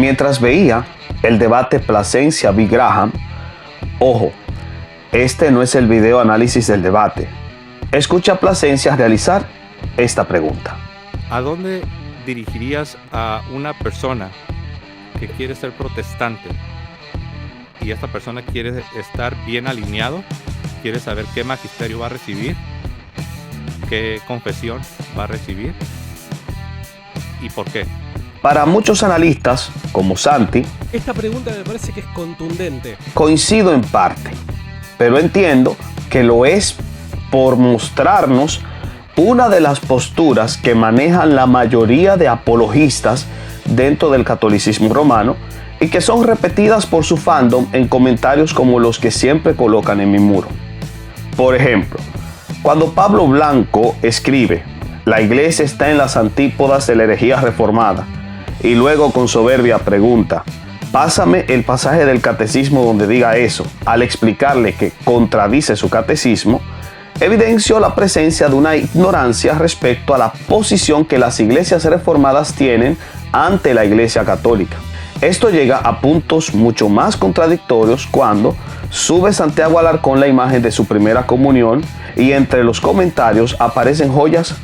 mientras veía el debate Plasencia v. Graham, ojo, este no es el video análisis del debate. Escucha a Plasencia realizar esta pregunta. ¿A dónde dirigirías a una persona que quiere ser protestante y esta persona quiere estar bien alineado, quiere saber qué magisterio va a recibir, qué confesión va a recibir y por qué? Para muchos analistas, como Santi, esta pregunta me parece que es contundente. Coincido en parte, pero entiendo que lo es por mostrarnos una de las posturas que manejan la mayoría de apologistas dentro del catolicismo romano y que son repetidas por su fandom en comentarios como los que siempre colocan en mi muro. Por ejemplo, cuando Pablo Blanco escribe: la iglesia está en las antípodas de la herejía reformada, y luego con soberbia pregunta: pásame el pasaje del catecismo donde diga eso, al explicarle que contradice su catecismo, evidenció la presencia de una ignorancia respecto a la posición que las iglesias reformadas tienen ante la iglesia católica. Esto llega a puntos mucho más contradictorios cuando sube Santiago Alarcón la imagen de su primera comunión y entre los comentarios aparecen joyas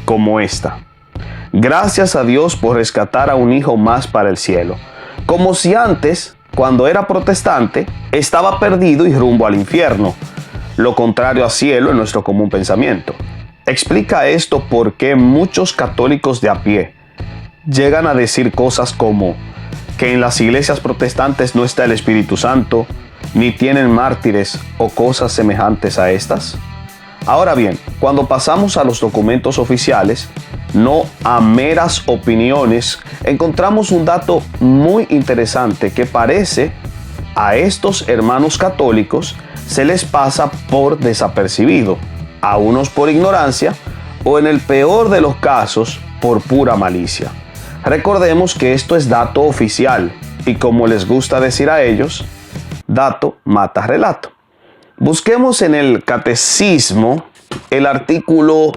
como esta: gracias a Dios por rescatar a un hijo más para el cielo. Como si antes, cuando era protestante, estaba perdido y rumbo al infierno. Lo contrario a cielo en nuestro común pensamiento. Explica esto por qué muchos católicos de a pie llegan a decir cosas como que en las iglesias protestantes no está el Espíritu Santo, ni tienen mártires o cosas semejantes a estas. Ahora bien, cuando pasamos a los documentos oficiales, no a meras opiniones, encontramos un dato muy interesante que parece a estos hermanos católicos se les pasa por desapercibido, a unos por ignorancia o en el peor de los casos por pura malicia. Recordemos que esto es dato oficial y, como les gusta decir a ellos, dato mata relato. Busquemos en el catecismo el artículo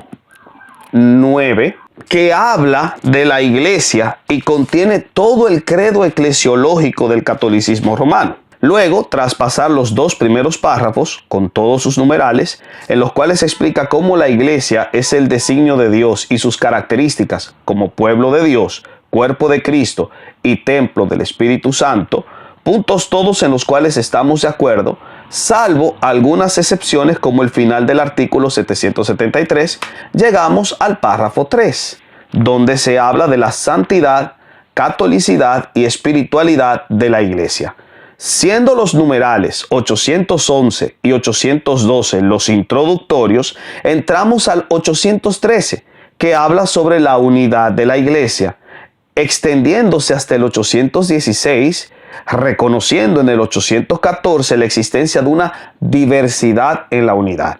9 que habla de la iglesia y contiene todo el credo eclesiológico del catolicismo romano. Luego, tras pasar los dos primeros párrafos con todos sus numerales, en los cuales se explica cómo la iglesia es el designio de Dios y sus características como pueblo de Dios, cuerpo de Cristo y templo del Espíritu Santo, puntos todos en los cuales estamos de acuerdo, salvo algunas excepciones como el final del artículo 773, llegamos al párrafo 3, donde se habla de la santidad, catolicidad y espiritualidad de la iglesia. Siendo los numerales 811 y 812 los introductorios, entramos al 813, que habla sobre la unidad de la iglesia, extendiéndose hasta el 816, reconociendo en el 814 la existencia de una diversidad en la unidad.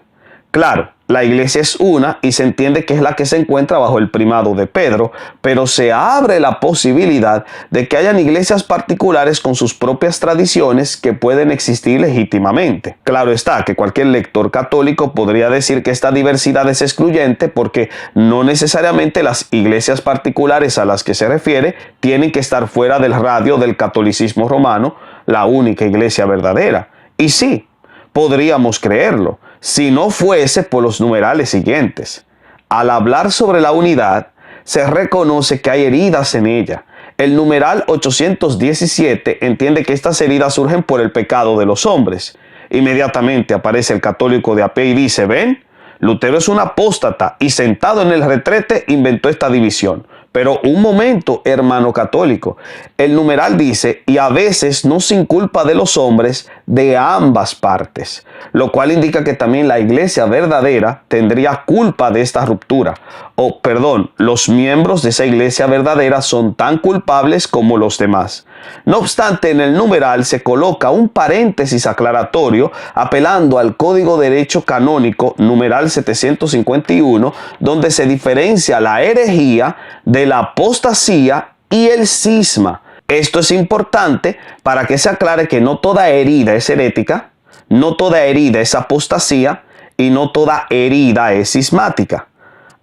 Claro, la iglesia es una y se entiende que es la que se encuentra bajo el primado de Pedro, pero se abre la posibilidad de que hayan iglesias particulares con sus propias tradiciones que pueden existir legítimamente. Claro está que cualquier lector católico podría decir que esta diversidad es excluyente porque no necesariamente las iglesias particulares a las que se refiere tienen que estar fuera del radio del catolicismo romano, la única iglesia verdadera. Y sí, podríamos creerlo, si no fuese por los numerales siguientes. Al hablar sobre la unidad, se reconoce que hay heridas en ella. El numeral 817 entiende que estas heridas surgen por el pecado de los hombres. Inmediatamente aparece el católico de a pie y dice: ven, Lutero es un apóstata y sentado en el retrete inventó esta división. Pero un momento, hermano católico, el numeral dice: y a veces no sin culpa de los hombres de ambas partes, lo cual indica que también la iglesia verdadera tendría culpa de esta ruptura. O, perdón, los miembros de esa iglesia verdadera son tan culpables como los demás. No obstante, en el numeral se coloca un paréntesis aclaratorio apelando al Código de Derecho Canónico, numeral 751, donde se diferencia la herejía de la apostasía y el cisma. Esto es importante para que se aclare que no toda herida es herética, no toda herida es apostasía y no toda herida es cismática.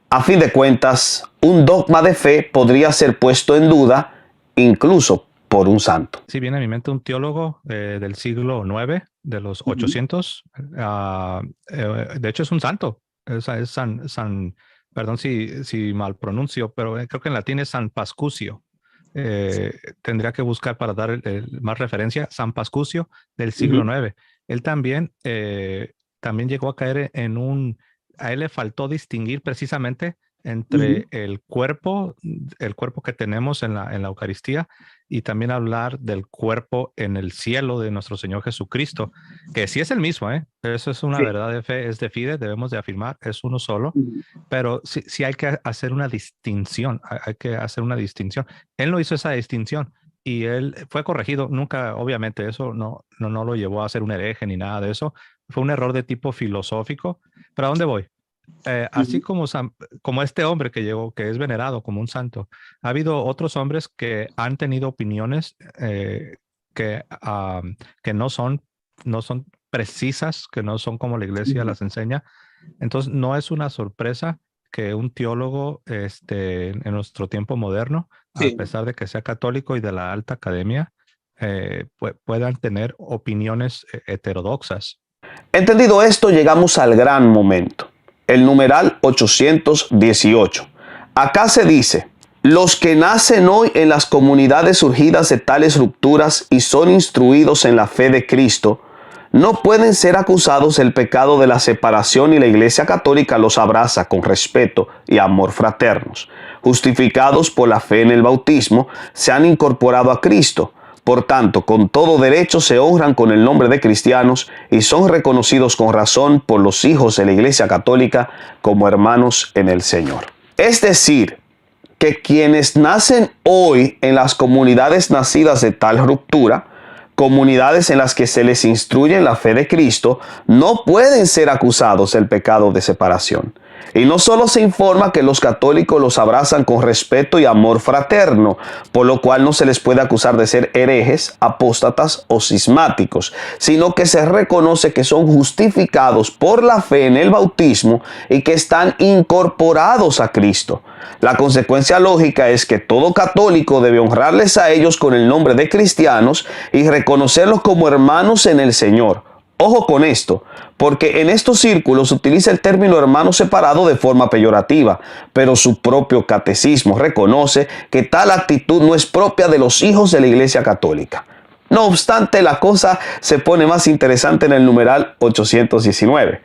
A fin de cuentas, un dogma de fe podría ser puesto en duda incluso por un santo. Sí, viene a mi mente un teólogo del siglo IX, de los 800. De hecho, es un santo. Es perdón si mal pronuncio, pero creo que en latín es San Pascucio. Tendría que buscar para dar más referencia. San Pascucio del siglo IX. Él también llegó a caer a él le faltó distinguir precisamente entre el cuerpo que tenemos en la Eucaristía y también hablar del cuerpo en el cielo de nuestro Señor Jesucristo, que sí es el mismo, ¿eh? Eso es una verdad de fe, es de fide, debemos de afirmar, es uno solo, pero sí hay que hacer una distinción, Él no hizo esa distinción y él fue corregido, nunca, obviamente, eso no lo llevó a ser un hereje ni nada de eso, fue un error de tipo filosófico. ¿Pero a dónde voy? Así como este hombre que llegó, que es venerado como un santo, ha habido otros hombres que han tenido opiniones que no son precisas, que no son como la iglesia las enseña. Entonces, no es una sorpresa que un teólogo en nuestro tiempo moderno, a pesar de que sea católico y de la alta academia, puedan tener opiniones heterodoxas. Entendido esto, llegamos al gran momento. El numeral 818. Acá se dice: los que nacen hoy en las comunidades surgidas de tales rupturas y son instruidos en la fe de Cristo, no pueden ser acusados del pecado de la separación, y la Iglesia Católica los abraza con respeto y amor fraternos. Justificados por la fe en el bautismo, se han incorporado a Cristo. Por tanto, con todo derecho se honran con el nombre de cristianos y son reconocidos con razón por los hijos de la Iglesia Católica como hermanos en el Señor. Es decir, que quienes nacen hoy en las comunidades nacidas de tal ruptura, comunidades en las que se les instruye en la fe de Cristo, no pueden ser acusados del pecado de separación. Y no solo se informa que los católicos los abrazan con respeto y amor fraterno, por lo cual no se les puede acusar de ser herejes, apóstatas o cismáticos, sino que se reconoce que son justificados por la fe en el bautismo y que están incorporados a Cristo. La consecuencia lógica es que todo católico debe honrarles a ellos con el nombre de cristianos y reconocerlos como hermanos en el Señor. Ojo con esto, porque en estos círculos se utiliza el término hermano separado de forma peyorativa, pero su propio catecismo reconoce que tal actitud no es propia de los hijos de la Iglesia Católica. No obstante, la cosa se pone más interesante en el numeral 819.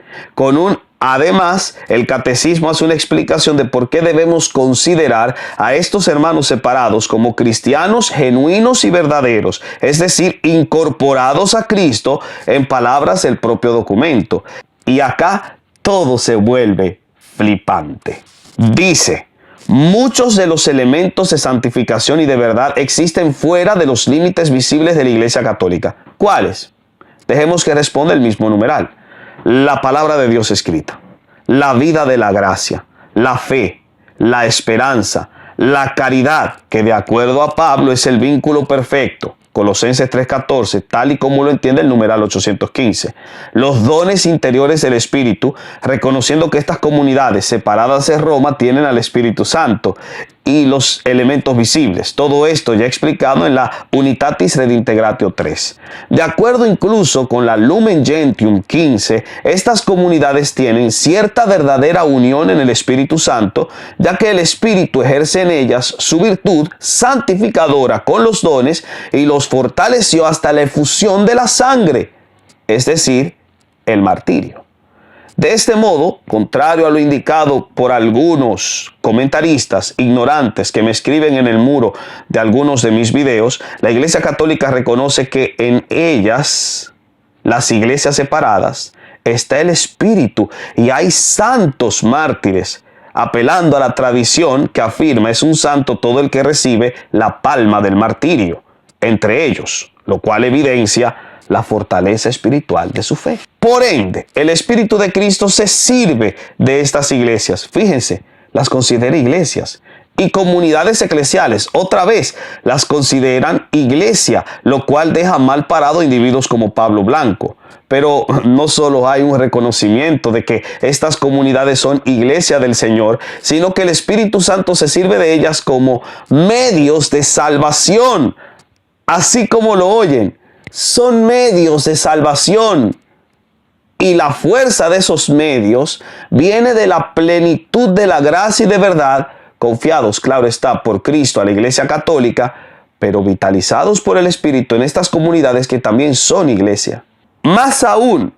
Además, el catecismo hace una explicación de por qué debemos considerar a estos hermanos separados como cristianos genuinos y verdaderos, es decir, incorporados a Cristo, en palabras del propio documento. Y acá todo se vuelve flipante. Dice: muchos de los elementos de santificación y de verdad existen fuera de los límites visibles de la Iglesia Católica. ¿Cuáles? Dejemos que responda el mismo numeral. La palabra de Dios escrita, la vida de la gracia, la fe, la esperanza, la caridad, que de acuerdo a Pablo es el vínculo perfecto, Colosenses 3:14, tal y como lo entiende el numeral 815. Los dones interiores del Espíritu, reconociendo que estas comunidades separadas de Roma tienen al Espíritu Santo, y los elementos visibles. Todo esto ya explicado en la Unitatis Redintegratio 3. De acuerdo incluso con la Lumen Gentium 15, estas comunidades tienen cierta verdadera unión en el Espíritu Santo, ya que el Espíritu ejerce en ellas su virtud santificadora con los dones y los fortaleció hasta la efusión de la sangre, es decir, el martirio. De este modo, contrario a lo indicado por algunos comentaristas ignorantes que me escriben en el muro de algunos de mis videos, la Iglesia Católica reconoce que en ellas, las iglesias separadas, está el Espíritu y hay santos mártires, apelando a la tradición que afirma es un santo todo el que recibe la palma del martirio, entre ellos, lo cual evidencia la fortaleza espiritual de su fe. Por ende, el Espíritu de Cristo se sirve de estas iglesias. Fíjense, las considera iglesias. Y comunidades eclesiales, otra vez, las consideran iglesia, lo cual deja mal parado a individuos como Pablo Blanco. Pero no solo hay un reconocimiento de que estas comunidades son iglesia del Señor, sino que el Espíritu Santo se sirve de ellas como medios de salvación. así como lo oyen, son medios de salvación. Y la fuerza de esos medios viene de la plenitud de la gracia y de verdad, confiados, claro está, por Cristo a la Iglesia Católica, pero vitalizados por el Espíritu en estas comunidades que también son iglesia. Más aún,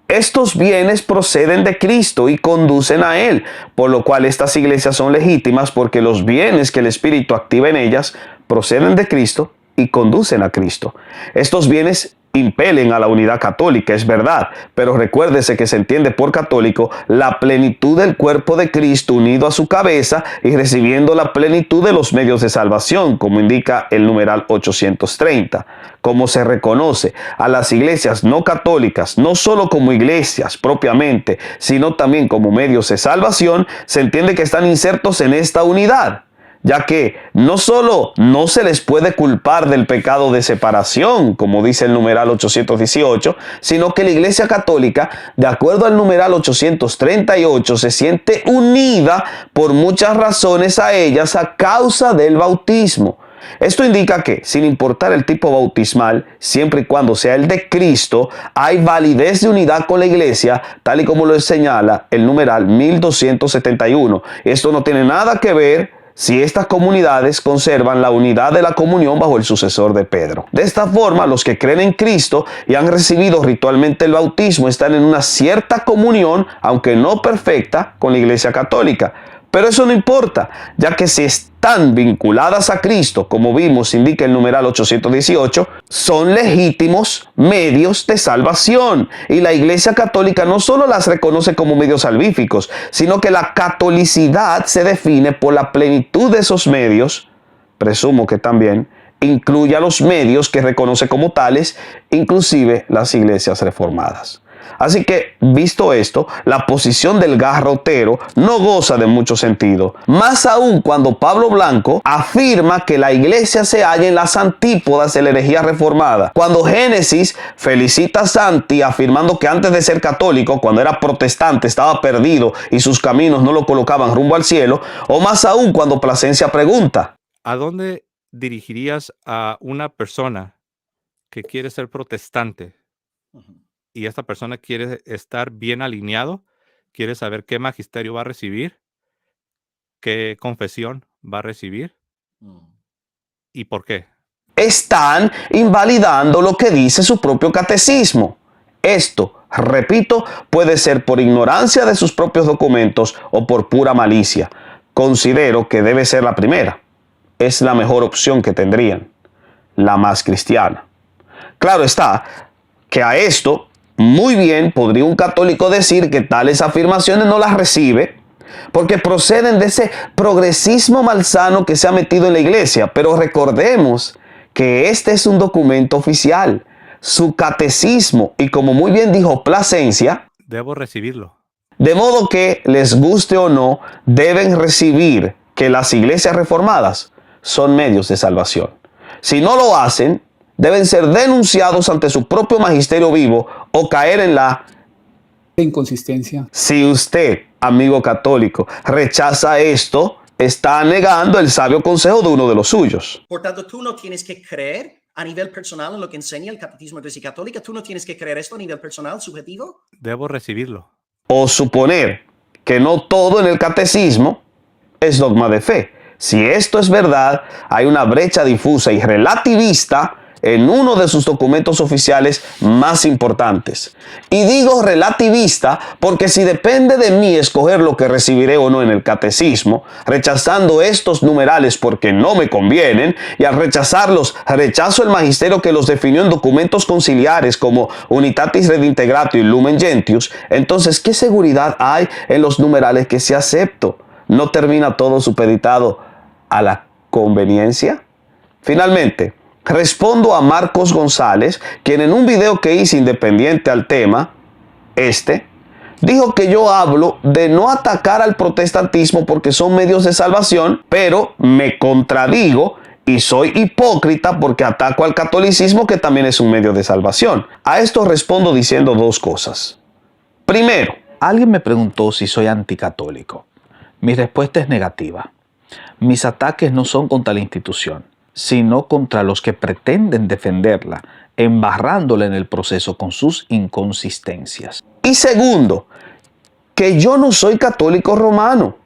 estos bienes proceden de Cristo y conducen a Él, por lo cual estas iglesias son legítimas porque los bienes que el Espíritu activa en ellas proceden de Cristo y conducen a Cristo. Estos bienes impelen a la unidad católica, es verdad, pero recuérdese que se entiende por católico la plenitud del cuerpo de Cristo unido a su cabeza y recibiendo la plenitud de los medios de salvación, como indica el numeral 830. Como se reconoce a las iglesias no católicas, no solo como iglesias propiamente, sino también como medios de salvación, se entiende que están insertos en esta unidad, ya que no solo no se les puede culpar del pecado de separación, como dice el numeral 818, sino que la Iglesia Católica, de acuerdo al numeral 838, se siente unida por muchas razones a ellas a causa del bautismo. Esto indica que, sin importar el tipo bautismal, siempre y cuando sea el de Cristo, hay validez de unidad con la Iglesia, tal y como lo señala el numeral 1271. Esto no tiene nada que ver si estas comunidades conservan la unidad de la comunión bajo el sucesor de Pedro. De esta forma, los que creen en Cristo y han recibido ritualmente el bautismo están en una cierta comunión, aunque no perfecta, con la Iglesia Católica. Pero eso no importa, ya que si están vinculadas a Cristo, como vimos, indica el numeral 818, son legítimos medios de salvación. Y la Iglesia Católica no solo las reconoce como medios salvíficos, sino que la catolicidad se define por la plenitud de esos medios. Presumo que también incluye a los medios que reconoce como tales, inclusive las iglesias reformadas. Así que, visto esto, la posición del garrotero no goza de mucho sentido. Más aún cuando Pablo Blanco afirma que la iglesia se halla en las antípodas de la herejía reformada. Cuando Génesis felicita a Santi afirmando que antes de ser católico, cuando era protestante, estaba perdido y sus caminos no lo colocaban rumbo al cielo. O más aún cuando Plasencia pregunta: ¿a dónde dirigirías a una persona que quiere ser protestante? Y esta persona quiere estar bien alineado, quiere saber qué magisterio va a recibir, qué confesión va a recibir y por qué. Están invalidando lo que dice su propio catecismo. Esto, repito, puede ser por ignorancia de sus propios documentos o por pura malicia. Considero que debe ser la primera. Es la mejor opción que tendrían, la más cristiana. Claro está que a esto muy bien podría un católico decir que tales afirmaciones no las recibe porque proceden de ese progresismo malsano que se ha metido en la iglesia. Pero recordemos que este es un documento oficial, su catecismo, y como muy bien dijo Plasencia, debo recibirlo. De modo que, les guste o no, deben recibir que las iglesias reformadas son medios de salvación. Si no lo hacen, deben ser denunciados ante su propio magisterio vivo o caer en la inconsistencia. Si usted, amigo católico, rechaza esto, está negando el sabio consejo de uno de los suyos. Por tanto, tú no tienes que creer a nivel personal en lo que enseña el Catecismo de la Iglesia Católica. Tú no tienes que creer esto a nivel personal, subjetivo. Debo recibirlo. O suponer que no todo en el catecismo es dogma de fe. Si esto es verdad, hay una brecha difusa y relativista en uno de sus documentos oficiales más importantes. Y digo relativista porque si depende de mí escoger lo que recibiré o no en el catecismo, rechazando estos numerales porque no me convienen, y al rechazarlos, rechazo el magisterio que los definió en documentos conciliares como Unitatis Redintegratio y Lumen Gentium, entonces, ¿qué seguridad hay en los numerales que se acepto? ¿No termina todo supeditado a la conveniencia? Finalmente, respondo a Marcos González, quien en un video que hice independiente al tema, dijo que yo hablo de no atacar al protestantismo porque son medios de salvación, pero me contradigo y soy hipócrita porque ataco al catolicismo, que también es un medio de salvación. A esto respondo diciendo dos cosas. Primero, alguien me preguntó si soy anticatólico. Mi respuesta es negativa. Mis ataques no son contra la institución, sino contra los que pretenden defenderla, embarrándola en el proceso con sus inconsistencias. Y segundo, que yo no soy católico romano.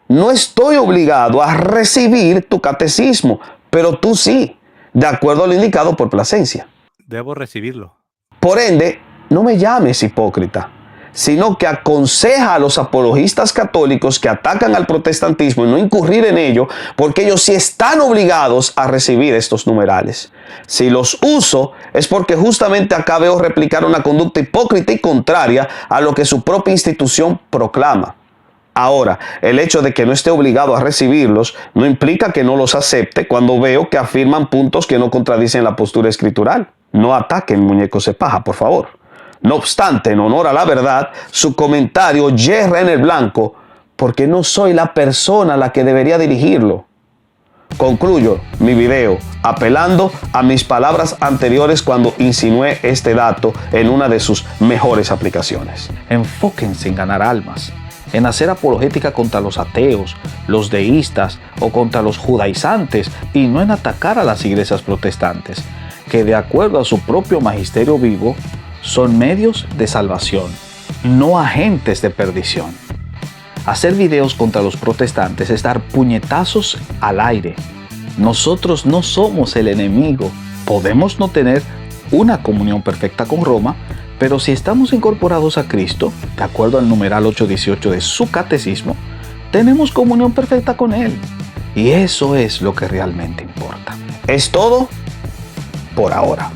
No estoy obligado a recibir tu catecismo, pero tú sí, de acuerdo a lo indicado por Plasencia. Debo recibirlo. Por ende, no me llames hipócrita, sino que aconseja a los apologistas católicos que atacan al protestantismo y no incurrir en ello, porque ellos sí están obligados a recibir estos numerales. Si los uso, es porque justamente acá veo replicar una conducta hipócrita y contraria a lo que su propia institución proclama. Ahora, el hecho de que no esté obligado a recibirlos no implica que no los acepte cuando veo que afirman puntos que no contradicen la postura escritural. No ataquen muñecos de paja, por favor. No obstante, en honor a la verdad, su comentario yerra en el blanco porque no soy la persona a la que debería dirigirlo. Concluyo mi video apelando a mis palabras anteriores cuando insinué este dato en una de sus mejores aplicaciones. Enfóquense en ganar almas, en hacer apologética contra los ateos, los deístas o contra los judaizantes y no en atacar a las iglesias protestantes, que de acuerdo a su propio magisterio vivo, son medios de salvación, no agentes de perdición. Hacer videos contra los protestantes es dar puñetazos al aire. Nosotros no somos el enemigo. Podemos no tener una comunión perfecta con Roma, pero si estamos incorporados a Cristo, de acuerdo al numeral 818 de su catecismo, tenemos comunión perfecta con Él. Y eso es lo que realmente importa. Es todo por ahora.